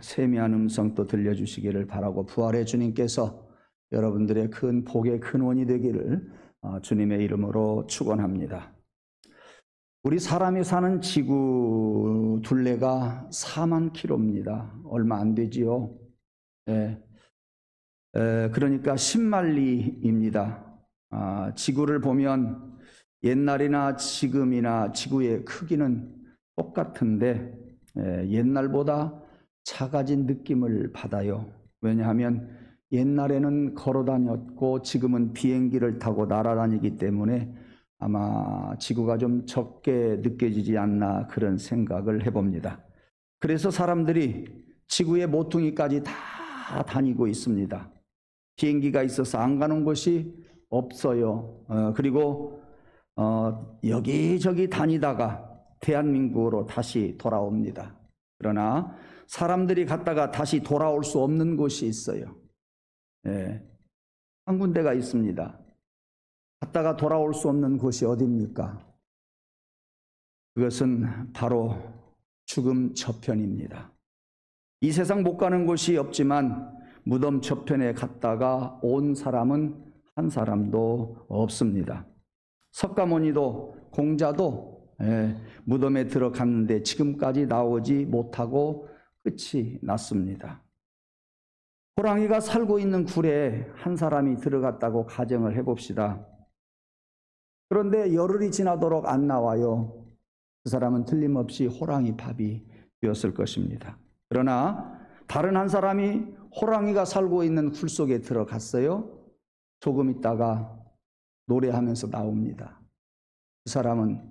세미한 음성 또 들려주시기를 바라고, 부활의 주님께서 여러분들의 큰 복의 근원이 되기를 주님의 이름으로 축원합니다. 우리 사람이 사는 지구 둘레가 4만 킬로입니다. 얼마 안 되지요. 그러니까 10만리입니다. 지구를 보면 옛날이나 지금이나 지구의 크기는 똑같은데 옛날보다 작아진 느낌을 받아요. 왜냐하면 옛날에는 걸어 다녔고 지금은 비행기를 타고 날아다니기 때문에 아마 지구가 좀 적게 느껴지지 않나, 그런 생각을 해봅니다. 그래서 사람들이 지구의 모퉁이까지 다 다니고 있습니다. 비행기가 있어서 안 가는 곳이 없어요. 그리고 여기저기 다니다가 대한민국으로 다시 돌아옵니다. 그러나 사람들이 갔다가 다시 돌아올 수 없는 곳이 있어요. 한 군데가 있습니다. 갔다가 돌아올 수 없는 곳이 어디입니까? 그것은 바로 죽음 저편입니다. 이 세상 못 가는 곳이 없지만 무덤 저편에 갔다가 온 사람은 한 사람도 없습니다. 석가모니도 공자도 무덤에 들어갔는데 지금까지 나오지 못하고 끝이 났습니다. 호랑이가 살고 있는 굴에 한 사람이 들어갔다고 가정을 해봅시다. 그런데 열흘이 지나도록 안 나와요. 그 사람은 틀림없이 호랑이 밥이 되었을 것입니다. 그러나 다른 한 사람이 호랑이가 살고 있는 굴 속에 들어갔어요. 조금 있다가 노래하면서 나옵니다. 그 사람은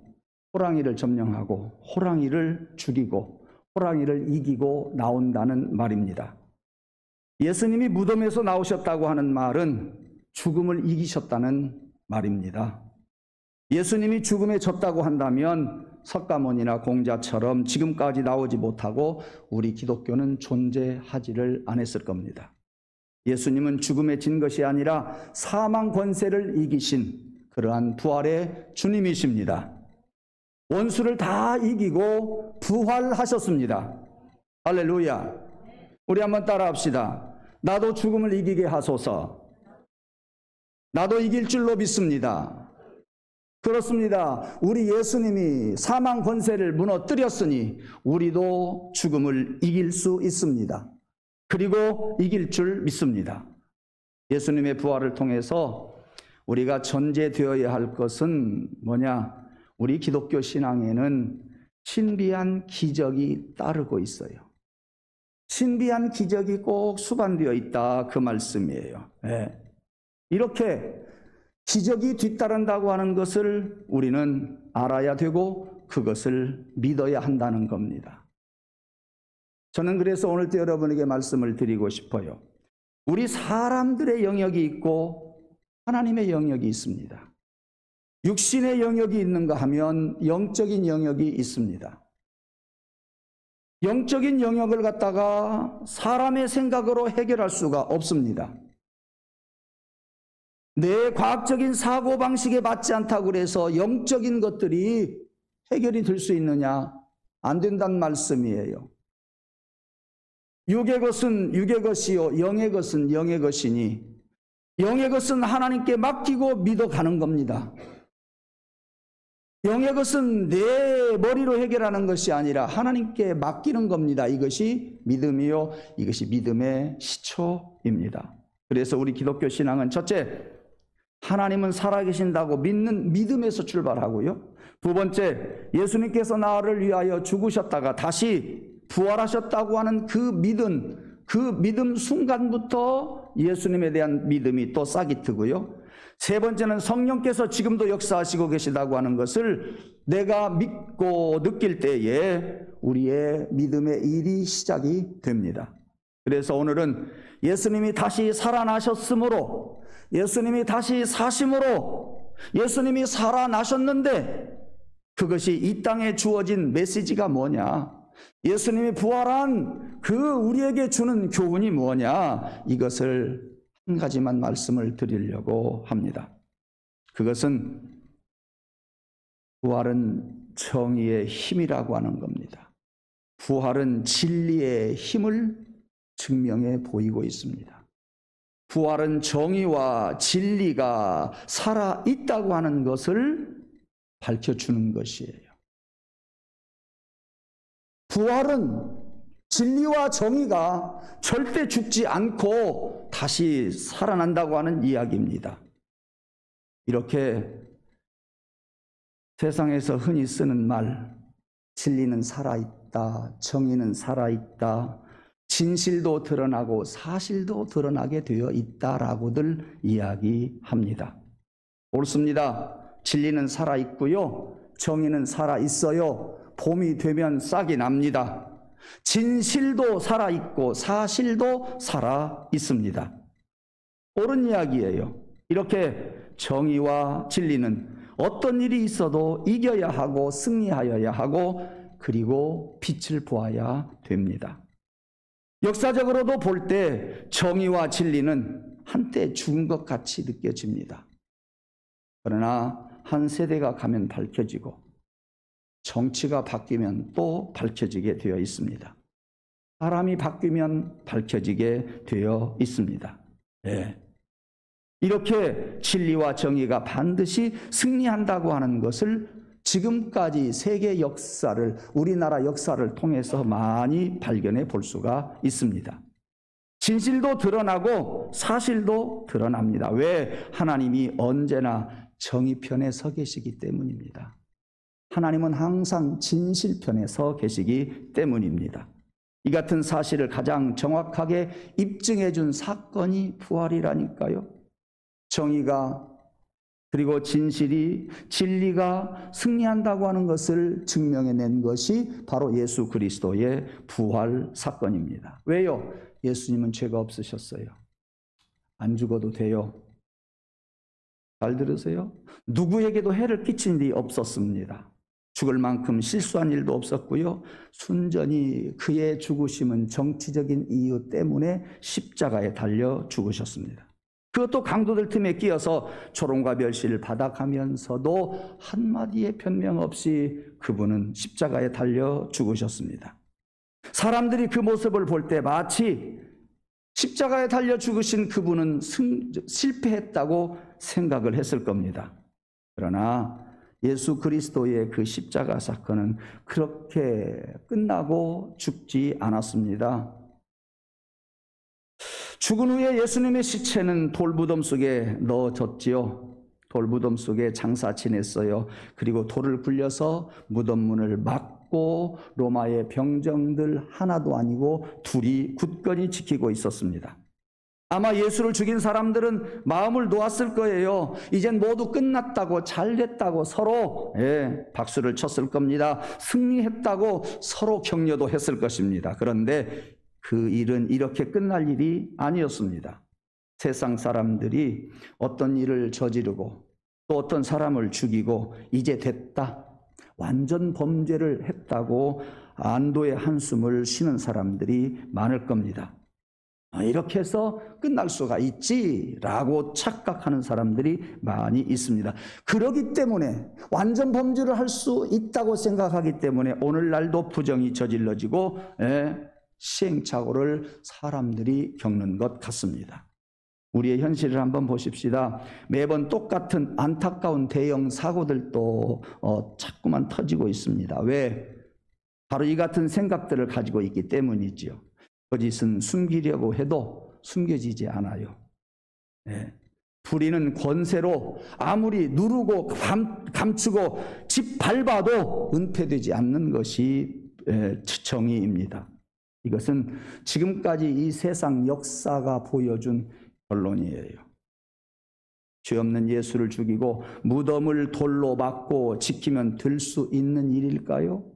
호랑이를 점령하고 호랑이를 죽이고 호랑이를 이기고 나온다는 말입니다. 예수님이 무덤에서 나오셨다고 하는 말은 죽음을 이기셨다는 말입니다. 예수님이 죽음에 졌다고 한다면 석가모니나 공자처럼 지금까지 나오지 못하고 우리 기독교는 존재하지를 않았을 겁니다. 예수님은 죽음에 진 것이 아니라 사망 권세를 이기신 그러한 부활의 주님이십니다. 원수를 다 이기고 부활하셨습니다. 할렐루야. 우리 한번 따라합시다. 나도 죽음을 이기게 하소서. 나도 이길 줄로 믿습니다. 그렇습니다. 우리 예수님이 사망 권세를 무너뜨렸으니 우리도 죽음을 이길 수 있습니다. 그리고 이길 줄 믿습니다. 예수님의 부활을 통해서 우리가 전제되어야 할 것은 뭐냐? 우리 기독교 신앙에는 신비한 기적이 따르고 있어요. 신비한 기적이 꼭 수반되어 있다, 그 말씀이에요. 이렇게 기적이 뒤따른다고 하는 것을 우리는 알아야 되고 그것을 믿어야 한다는 겁니다. 저는 그래서 오늘 또 여러분에게 말씀을 드리고 싶어요. 우리 사람들의 영역이 있고 하나님의 영역이 있습니다. 육신의 영역이 있는가 하면 영적인 영역이 있습니다. 영적인 영역을 갖다가 사람의 생각으로 해결할 수가 없습니다. 내 과학적인 사고방식에 맞지 않다고 그래서 영적인 것들이 해결이 될 수 있느냐? 안 된다는 말씀이에요. 육의 것은 육의 것이요 영의 것은 영의 것이니 영의 것은 하나님께 맡기고 믿어가는 겁니다. 영의 것은 내 머리로 해결하는 것이 아니라 하나님께 맡기는 겁니다. 이것이 믿음이요, 이것이 믿음의 시초입니다. 그래서 우리 기독교 신앙은 첫째, 하나님은 살아계신다고 믿는 믿음에서 출발하고요. 두 번째, 예수님께서 나를 위하여 죽으셨다가 다시 부활하셨다고 하는 그 믿음 순간부터 예수님에 대한 믿음이 또 싹이 트고요. 세 번째는 성령께서 지금도 역사하시고 계시다고 하는 것을 내가 믿고 느낄 때에 우리의 믿음의 일이 시작이 됩니다. 그래서 오늘은 예수님이 다시 살아나셨으므로, 예수님이 다시 사심으로, 예수님이 살아나셨는데 그것이 이 땅에 주어진 메시지가 뭐냐? 예수님이 부활한 그 우리에게 주는 교훈이 뭐냐? 이것을 한 가지만 말씀을 드리려고 합니다. 그것은 부활은 정의의 힘이라고 하는 겁니다. 부활은 진리의 힘을 증명해 보이고 있습니다. 부활은 정의와 진리가 살아있다고 하는 것을 밝혀주는 것이에요. 부활은 진리와 정의가 절대 죽지 않고 다시 살아난다고 하는 이야기입니다. 이렇게 세상에서 흔히 쓰는 말, 진리는 살아있다, 정의는 살아있다, 진실도 드러나고 사실도 드러나게 되어 있다라고들 이야기합니다. 옳습니다. 진리는 살아있고요, 정의는 살아있어요. 봄이 되면 싹이 납니다. 진실도 살아있고 사실도 살아있습니다. 옳은 이야기예요. 이렇게 정의와 진리는 어떤 일이 있어도 이겨야 하고 승리하여야 하고 그리고 빛을 보아야 됩니다. 역사적으로도 볼 때 정의와 진리는 한때 죽은 것 같이 느껴집니다. 그러나 한 세대가 가면 밝혀지고 정치가 바뀌면 또 밝혀지게 되어 있습니다. 사람이 바뀌면 밝혀지게 되어 있습니다. 네. 이렇게 진리와 정의가 반드시 승리한다고 하는 것을 지금까지 세계 역사를, 우리나라 역사를 통해서 많이 발견해 볼 수가 있습니다. 진실도 드러나고 사실도 드러납니다. 왜? 하나님이 언제나 정의 편에 서 계시기 때문입니다. 하나님은 항상 진실 편에 서 계시기 때문입니다. 이 같은 사실을 가장 정확하게 입증해 준 사건이 부활이라니까요. 정의가 그리고 진리가 승리한다고 하는 것을 증명해낸 것이 바로 예수 그리스도의 부활 사건입니다. 왜요? 예수님은 죄가 없으셨어요. 안 죽어도 돼요. 잘 들으세요? 누구에게도 해를 끼친 일이 없었습니다. 죽을 만큼 실수한 일도 없었고요. 순전히 그의 죽으심은 정치적인 이유 때문에 십자가에 달려 죽으셨습니다. 그것도 강도들 틈에 끼어서 조롱과 멸시를 받아가면서도 한마디의 변명 없이 그분은 십자가에 달려 죽으셨습니다. 사람들이 그 모습을 볼 때 마치 십자가에 달려 죽으신 그분은 실패했다고 생각을 했을 겁니다. 그러나 예수 그리스도의 그 십자가 사건은 그렇게 끝나고 죽지 않았습니다. 죽은 후에 예수님의 시체는 돌무덤 속에 넣어졌지요. 돌무덤 속에 장사 지냈어요. 그리고 돌을 굴려서 무덤 문을 막고 로마의 병정들 하나도 아니고 둘이 굳건히 지키고 있었습니다. 아마 예수를 죽인 사람들은 마음을 놓았을 거예요. 이젠 모두 끝났다고, 잘됐다고 서로 박수를 쳤을 겁니다. 승리했다고 서로 격려도 했을 것입니다. 그런데 그 일은 이렇게 끝날 일이 아니었습니다. 세상 사람들이 어떤 일을 저지르고 또 어떤 사람을 죽이고 이제 됐다, 완전 범죄를 했다고 안도의 한숨을 쉬는 사람들이 많을 겁니다. 이렇게 해서 끝날 수가 있지라고 착각하는 사람들이 많이 있습니다. 그렇기 때문에 완전 범죄를 할 수 있다고 생각하기 때문에 오늘날도 부정이 저질러지고 시행착오를 사람들이 겪는 것 같습니다. 우리의 현실을 한번 보십시다. 매번 똑같은 안타까운 대형 사고들도 자꾸만 터지고 있습니다. 왜? 바로 이 같은 생각들을 가지고 있기 때문이죠. 거짓은 숨기려고 해도 숨겨지지 않아요. 부리는 권세로 아무리 누르고 감추고 짓밟아도 은폐되지 않는 것이 정의입니다. 이것은 지금까지 이 세상 역사가 보여준 결론이에요. 죄 없는 예수를 죽이고 무덤을 돌로 막고 지키면 될 수 있는 일일까요?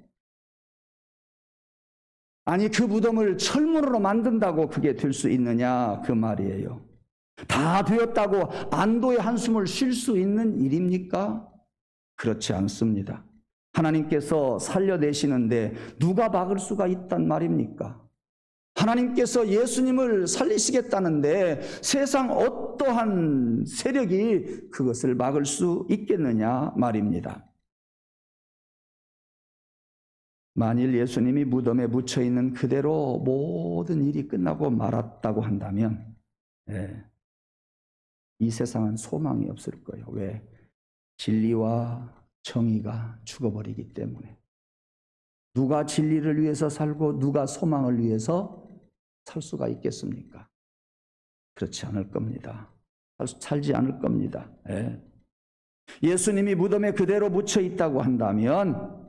아니, 그 무덤을 철문으로 만든다고 그게 될 수 있느냐, 그 말이에요. 다 되었다고 안도의 한숨을 쉴 수 있는 일입니까? 그렇지 않습니다. 하나님께서 살려내시는데 누가 막을 수가 있단 말입니까? 하나님께서 예수님을 살리시겠다는데 세상 어떠한 세력이 그것을 막을 수 있겠느냐 말입니다. 만일 예수님이 무덤에 묻혀 있는 그대로 모든 일이 끝나고 말았다고 한다면 이 세상은 소망이 없을 거예요. 왜? 진리와 정의가 죽어버리기 때문에. 누가 진리를 위해서 살고 누가 소망을 위해서 살 수가 있겠습니까? 그렇지 않을 겁니다. 살지 않을 겁니다. 예수님이 무덤에 그대로 묻혀 있다고 한다면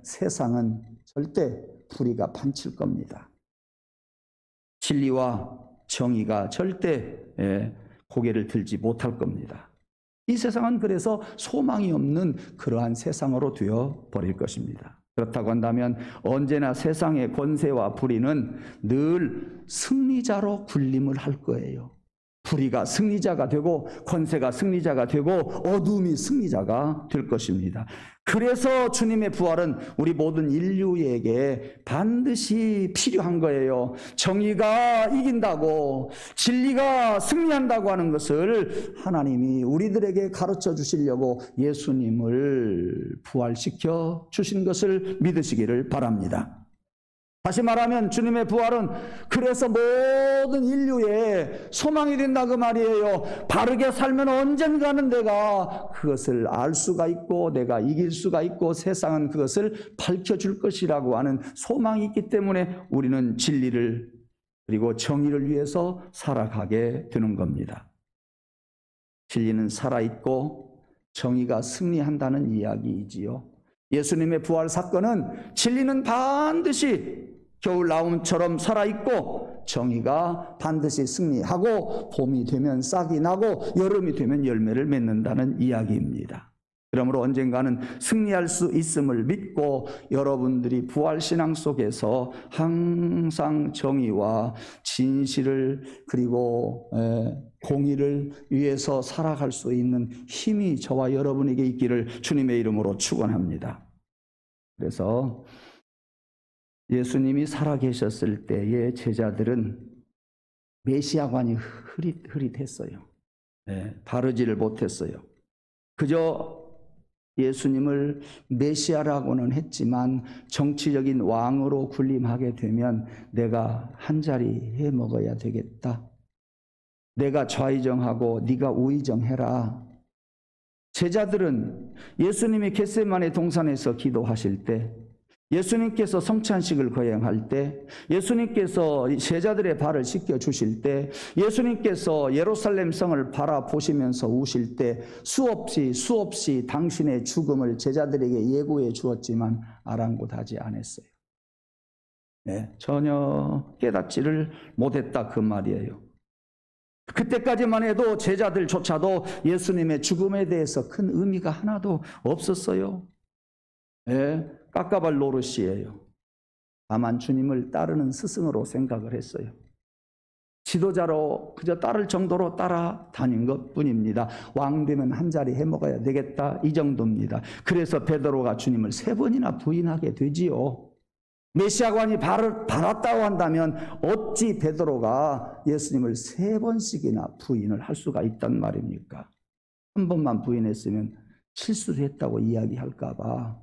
세상은 절대 불의가 판칠 겁니다. 진리와 정의가 절대 고개를 들지 못할 겁니다. 이 세상은 그래서 소망이 없는 그러한 세상으로 되어버릴 것입니다. 그렇다고 한다면 언제나 세상의 권세와 불의는 늘 승리자로 군림을 할 거예요. 불의가 승리자가 되고 권세가 승리자가 되고 어둠이 승리자가 될 것입니다. 그래서 주님의 부활은 우리 모든 인류에게 반드시 필요한 거예요. 정의가 이긴다고, 진리가 승리한다고 하는 것을 하나님이 우리들에게 가르쳐 주시려고 예수님을 부활시켜 주신 것을 믿으시기를 바랍니다. 다시 말하면 주님의 부활은 그래서 모든 인류의 소망이 된다 그 말이에요. 바르게 살면 언젠가는 내가 그것을 알 수가 있고 내가 이길 수가 있고 세상은 그것을 밝혀줄 것이라고 하는 소망이 있기 때문에 우리는 진리를 그리고 정의를 위해서 살아가게 되는 겁니다. 진리는 살아있고 정의가 승리한다는 이야기이지요. 예수님의 부활 사건은 진리는 반드시 겨울나무처럼 살아있고 정의가 반드시 승리하고 봄이 되면 싹이 나고 여름이 되면 열매를 맺는다는 이야기입니다. 그러므로 언젠가는 승리할 수 있음을 믿고 여러분들이 부활신앙 속에서 항상 정의와 진실을 그리고 공의를 위해서 살아갈 수 있는 힘이 저와 여러분에게 있기를 주님의 이름으로 축원합니다. 그래서 예수님이 살아계셨을 때의 제자들은 메시아관이 흐릿했어요. 바르지를 못했어요. 그저 예수님을 메시아라고는 했지만 정치적인 왕으로 군림하게 되면 내가 한 자리 해 먹어야 되겠다. 내가 좌의정하고 네가 우의정해라. 제자들은 예수님이 겟세마네 동산에서 기도하실 때, 예수님께서 성찬식을 거행할 때, 예수님께서 제자들의 발을 씻겨 주실 때, 예수님께서 예루살렘 성을 바라보시면서 우실 때 수없이 당신의 죽음을 제자들에게 예고해 주었지만 아랑곳하지 않았어요. 전혀 깨닫지를 못했다 그 말이에요. 그때까지만 해도 제자들조차도 예수님의 죽음에 대해서 큰 의미가 하나도 없었어요. 깎아발 노릇이에요. 다만 주님을 따르는 스승으로 생각을 했어요. 지도자로 그저 따를 정도로 따라다닌 것뿐입니다. 왕 되면 한 자리 해먹어야 되겠다 이 정도입니다. 그래서 베드로가 주님을 3번이나 부인하게 되지요. 메시아관이 바랐다고 한다면 어찌 베드로가 예수님을 3번씩이나 부인을 할 수가 있단 말입니까? 한 번만 부인했으면 실수를 했다고 이야기할까 봐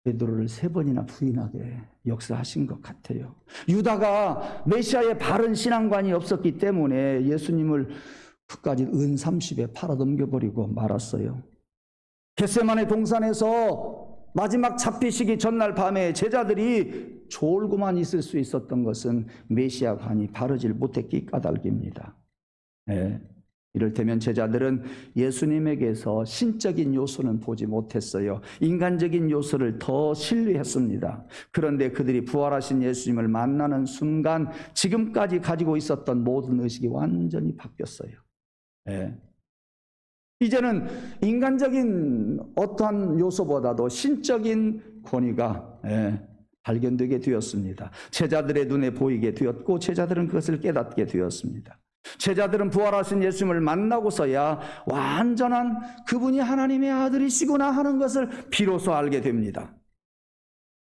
베드로를 3번이나 부인하게 역사하신 것 같아요. 유다가 메시아의 바른 신앙관이 없었기 때문에 예수님을 끝까지 은 30에 팔아넘겨버리고 말았어요. 겟세마네 동산에서 마지막 잡히시기 전날 밤에 제자들이 졸고만 있을 수 있었던 것은 메시아관이 바르질 못했기 까닭입니다. 이를테면 제자들은 예수님에게서 신적인 요소는 보지 못했어요. 인간적인 요소를 더 신뢰했습니다. 그런데 그들이 부활하신 예수님을 만나는 순간 지금까지 가지고 있었던 모든 의식이 완전히 바뀌었어요. 이제는 인간적인 어떠한 요소보다도 신적인 권위가 발견되게 되었습니다. 제자들의 눈에 보이게 되었고 제자들은 그것을 깨닫게 되었습니다. 제자들은 부활하신 예수님을 만나고서야 완전한 그분이 하나님의 아들이시구나 하는 것을 비로소 알게 됩니다.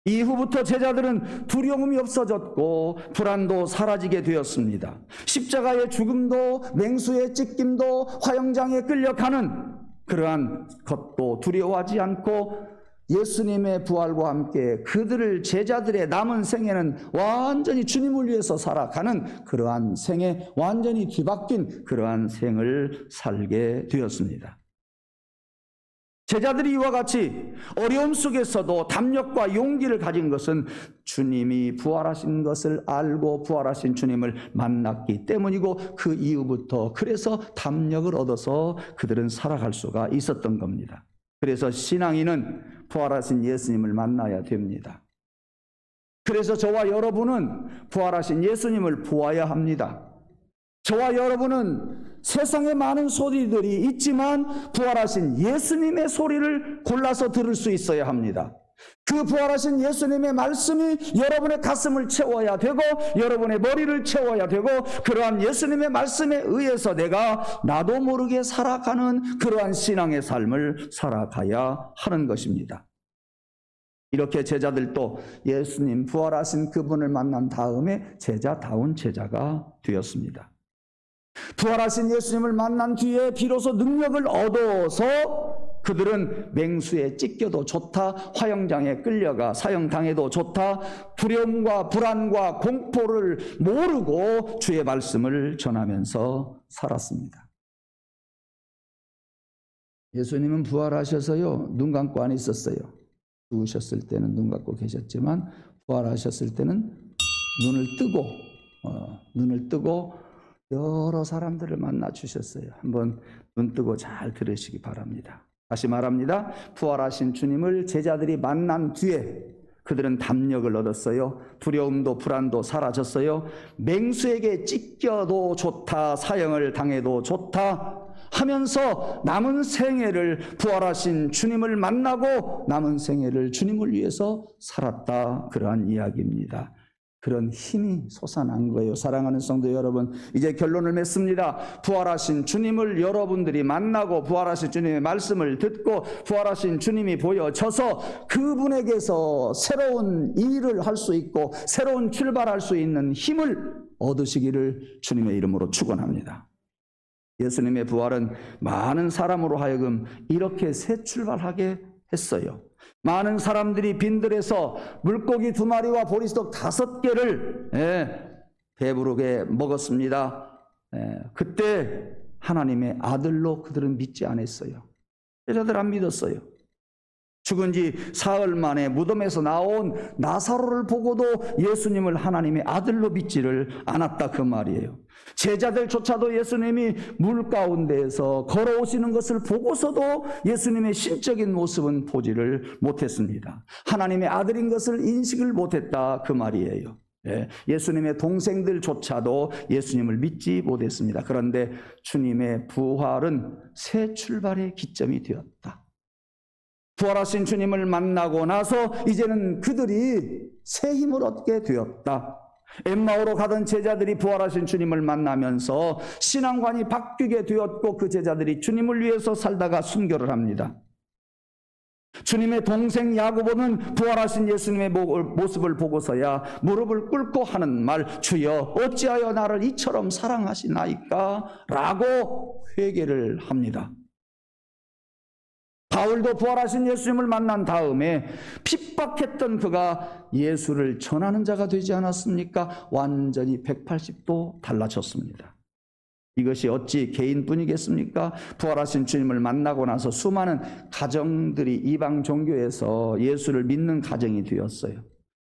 이후부터 제자들은 두려움이 없어졌고 불안도 사라지게 되었습니다. 십자가의 죽음도 맹수의 찢김도 화영장에 끌려가는 그러한 것도 두려워하지 않고 예수님의 부활과 함께 그들을 제자들의 남은 생애는 완전히 주님을 위해서 살아가는 그러한 생에 완전히 뒤바뀐 그러한 생을 살게 되었습니다. 제자들이 이와 같이 어려움 속에서도 담력과 용기를 가진 것은 주님이 부활하신 것을 알고 부활하신 주님을 만났기 때문이고 그 이후부터 그래서 담력을 얻어서 그들은 살아갈 수가 있었던 겁니다. 그래서 신앙인은 부활하신 예수님을 만나야 됩니다. 그래서 저와 여러분은 부활하신 예수님을 보아야 합니다. 저와 여러분은 세상에 많은 소리들이 있지만 부활하신 예수님의 소리를 골라서 들을 수 있어야 합니다. 그 부활하신 예수님의 말씀이 여러분의 가슴을 채워야 되고 여러분의 머리를 채워야 되고 그러한 예수님의 말씀에 의해서 내가 나도 모르게 살아가는 그러한 신앙의 삶을 살아가야 하는 것입니다. 이렇게 제자들도 예수님 부활하신 그분을 만난 다음에 제자다운 제자가 되었습니다. 부활하신 예수님을 만난 뒤에 비로소 능력을 얻어서 그들은 맹수에 찢겨도 좋다, 화형장에 끌려가 사형당해도 좋다, 두려움과 불안과 공포를 모르고 주의 말씀을 전하면서 살았습니다. 예수님은 부활하셔서요, 눈 감고 안 있었어요. 죽으셨을 때는 눈 감고 계셨지만 부활하셨을 때는 눈을 뜨고 여러 사람들을 만나 주셨어요. 한번 눈 뜨고 잘 들으시기 바랍니다. 다시 말합니다. 부활하신 주님을 제자들이 만난 뒤에 그들은 담력을 얻었어요. 두려움도 불안도 사라졌어요. 맹수에게 찢겨도 좋다, 사형을 당해도 좋다 하면서 남은 생애를 부활하신 주님을 만나고 남은 생애를 주님을 위해서 살았다, 그러한 이야기입니다. 그런 힘이 솟아난 거예요. 사랑하는 성도 여러분, 이제 결론을 맺습니다. 부활하신 주님을 여러분들이 만나고 부활하신 주님의 말씀을 듣고 부활하신 주님이 보여져서 그분에게서 새로운 일을 할 수 있고 새로운 출발할 수 있는 힘을 얻으시기를 주님의 이름으로 축원합니다. 예수님의 부활은 많은 사람으로 하여금 이렇게 새 출발하게 했어요. 많은 사람들이 빈들에서 물고기 2마리와 보리떡 5개를 배부르게 먹었습니다. 그때 하나님의 아들로 그들은 믿지 않았어요. 제자들 안 믿었어요. 죽은 지 사흘 만에 무덤에서 나온 나사로를 보고도 예수님을 하나님의 아들로 믿지를 않았다, 그 말이에요. 제자들조차도 예수님이 물 가운데에서 걸어오시는 것을 보고서도 예수님의 신적인 모습은 보지를 못했습니다. 하나님의 아들인 것을 인식을 못했다, 그 말이에요. 예수님의 동생들조차도 예수님을 믿지 못했습니다. 그런데 주님의 부활은 새 출발의 기점이 되었다. 부활하신 주님을 만나고 나서 이제는 그들이 새 힘을 얻게 되었다. 엠마오로 가던 제자들이 부활하신 주님을 만나면서 신앙관이 바뀌게 되었고 그 제자들이 주님을 위해서 살다가 순교를 합니다. 주님의 동생 야고보는 부활하신 예수님의 모습을 보고서야 무릎을 꿇고 하는 말, 주여 어찌하여 나를 이처럼 사랑하시나이까? 라고 회개를 합니다. 바울도 부활하신 예수님을 만난 다음에 핍박했던 그가 예수를 전하는 자가 되지 않았습니까? 완전히 180도 달라졌습니다. 이것이 어찌 개인뿐이겠습니까? 부활하신 주님을 만나고 나서 수많은 가정들이 이방 종교에서 예수를 믿는 가정이 되었어요.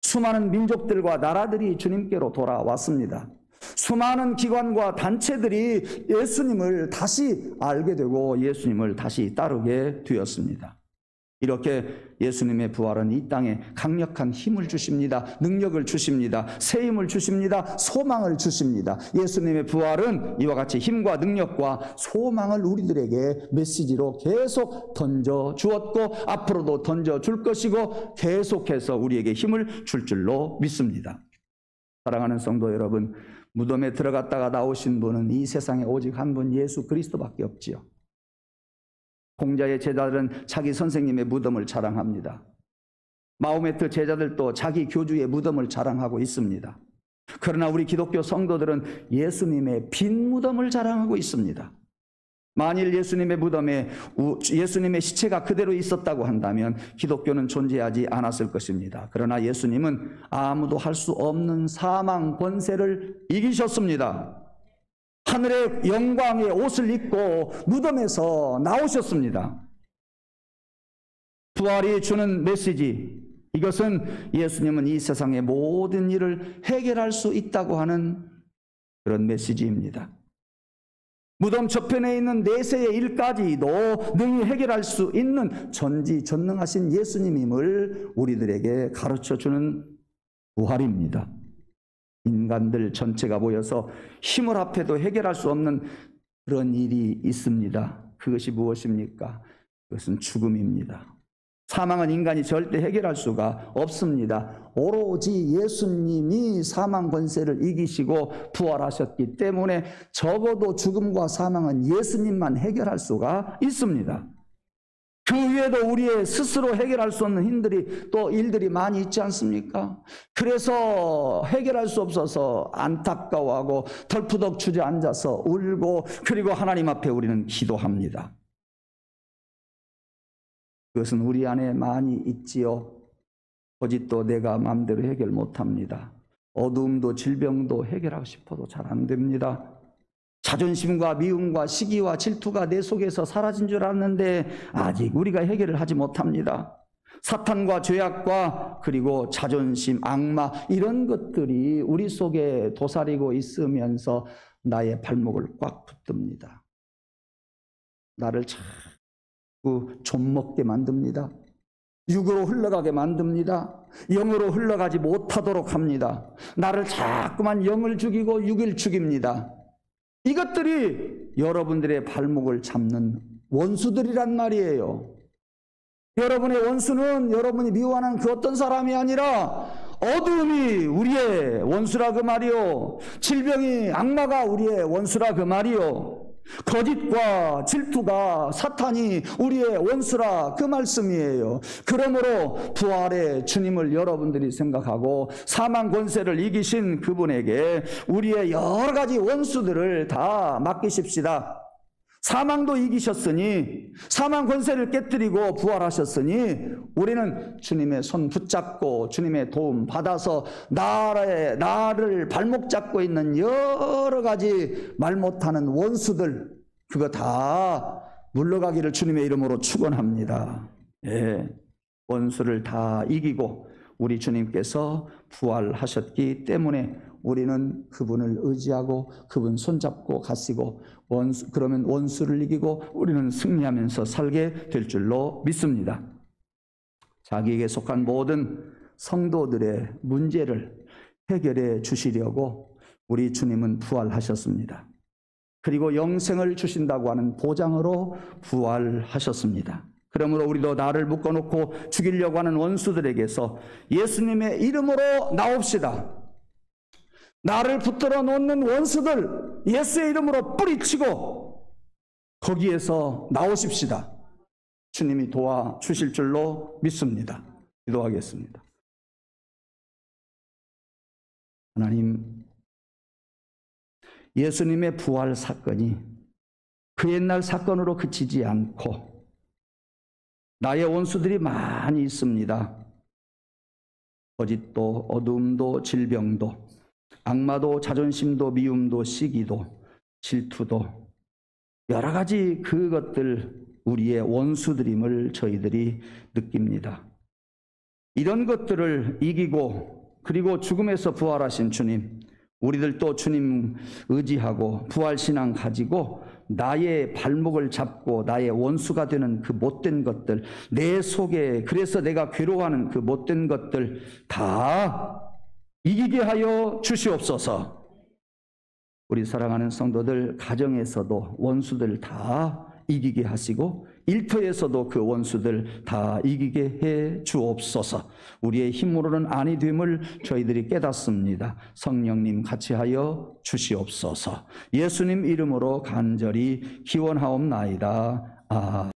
수많은 민족들과 나라들이 주님께로 돌아왔습니다. 수많은 기관과 단체들이 예수님을 다시 알게 되고 예수님을 다시 따르게 되었습니다. 이렇게 예수님의 부활은 이 땅에 강력한 힘을 주십니다. 능력을 주십니다. 새 힘을 주십니다. 소망을 주십니다. 예수님의 부활은 이와 같이 힘과 능력과 소망을 우리들에게 메시지로 계속 던져주었고 앞으로도 던져줄 것이고 계속해서 우리에게 힘을 줄 줄로 믿습니다. 사랑하는 성도 여러분, 무덤에 들어갔다가 나오신 분은 이 세상에 오직 한 분 예수 그리스도밖에 없지요. 공자의 제자들은 자기 선생님의 무덤을 자랑합니다. 마호메트 제자들도 자기 교주의 무덤을 자랑하고 있습니다. 그러나 우리 기독교 성도들은 예수님의 빈 무덤을 자랑하고 있습니다. 만일 예수님의 무덤에 예수님의 시체가 그대로 있었다고 한다면 기독교는 존재하지 않았을 것입니다. 그러나 예수님은 아무도 할 수 없는 사망 권세를 이기셨습니다. 하늘의 영광의 옷을 입고 무덤에서 나오셨습니다. 부활이 주는 메시지, 이것은 예수님은 이 세상의 모든 일을 해결할 수 있다고 하는 그런 메시지입니다. 무덤 저편에 있는 내세의 일까지도 능히 해결할 수 있는 전지전능하신 예수님임을 우리들에게 가르쳐주는 부활입니다. 인간들 전체가 모여서 힘을 합해도 해결할 수 없는 그런 일이 있습니다. 그것이 무엇입니까? 그것은 죽음입니다. 사망은 인간이 절대 해결할 수가 없습니다. 오로지 예수님이 사망 권세를 이기시고 부활하셨기 때문에 적어도 죽음과 사망은 예수님만 해결할 수가 있습니다. 그 외에도 우리의 스스로 해결할 수 없는 일들이 많이 있지 않습니까? 그래서 해결할 수 없어서 안타까워하고 덜푸덕 주저앉아서 울고, 그리고 하나님 앞에 우리는 기도합니다. 그것은 우리 안에 많이 있지요. 거짓도 내가 마음대로 해결 못합니다. 어두움도 질병도 해결하고 싶어도 잘 안 됩니다. 자존심과 미움과 시기와 질투가 내 속에서 사라진 줄 알았는데 아직 우리가 해결을 하지 못합니다. 사탄과 죄악과 그리고 자존심, 악마, 이런 것들이 우리 속에 도사리고 있으면서 나의 발목을 꽉 붙듭니다. 나를 자꾸 좀먹게 만듭니다. 육으로 흘러가게 만듭니다. 영으로 흘러가지 못하도록 합니다. 나를 자꾸만 영을 죽이고 육을 죽입니다. 이것들이 여러분들의 발목을 잡는 원수들이란 말이에요. 여러분의 원수는 여러분이 미워하는 그 어떤 사람이 아니라 어두움이 우리의 원수라 그 말이요. 질병이, 악마가 우리의 원수라 그 말이요. 거짓과 질투가, 사탄이 우리의 원수라 그 말씀이에요. 그러므로 부활의 주님을 여러분들이 생각하고 사망 권세를 이기신 그분에게 우리의 여러 가지 원수들을 다 맡기십시다. 사망도 이기셨으니, 사망 권세를 깨뜨리고 부활하셨으니 우리는 주님의 손 붙잡고 주님의 도움 받아서 나를 발목 잡고 있는 여러 가지 말 못하는 원수들, 그거 다 물러가기를 주님의 이름으로 축원합니다. 예, 원수를 다 이기고 우리 주님께서 부활하셨기 때문에 우리는 그분을 의지하고 그분 손잡고 가시고, 그러면 원수를 이기고 우리는 승리하면서 살게 될 줄로 믿습니다. 자기에게 속한 모든 성도들의 문제를 해결해 주시려고 우리 주님은 부활하셨습니다. 그리고 영생을 주신다고 하는 보장으로 부활하셨습니다. 그러므로 우리도 나를 묶어놓고 죽이려고 하는 원수들에게서 예수님의 이름으로 나옵시다. 나를 붙들어 놓는 원수들 예수의 이름으로 뿌리치고 거기에서 나오십시다. 주님이 도와주실 줄로 믿습니다. 기도하겠습니다. 하나님, 예수님의 부활 사건이 그 옛날 사건으로 그치지 않고 나의 원수들이 많이 있습니다. 거짓도, 어둠도, 질병도, 악마도, 자존심도, 미움도, 시기도, 질투도, 여러 가지 그것들 우리의 원수들임을 저희들이 느낍니다. 이런 것들을 이기고 그리고 죽음에서 부활하신 주님, 우리들도 주님 의지하고 부활신앙 가지고 나의 발목을 잡고 나의 원수가 되는 그 못된 것들, 내 속에 그래서 내가 괴로워하는 그 못된 것들 다 이기게 하여 주시옵소서. 우리 사랑하는 성도들 가정에서도 원수들 다 이기게 하시고 일터에서도 그 원수들 다 이기게 해 주옵소서. 우리의 힘으로는 아니 됨을 저희들이 깨닫습니다. 성령님 같이 하여 주시옵소서. 예수님 이름으로 간절히 기원하옵나이다.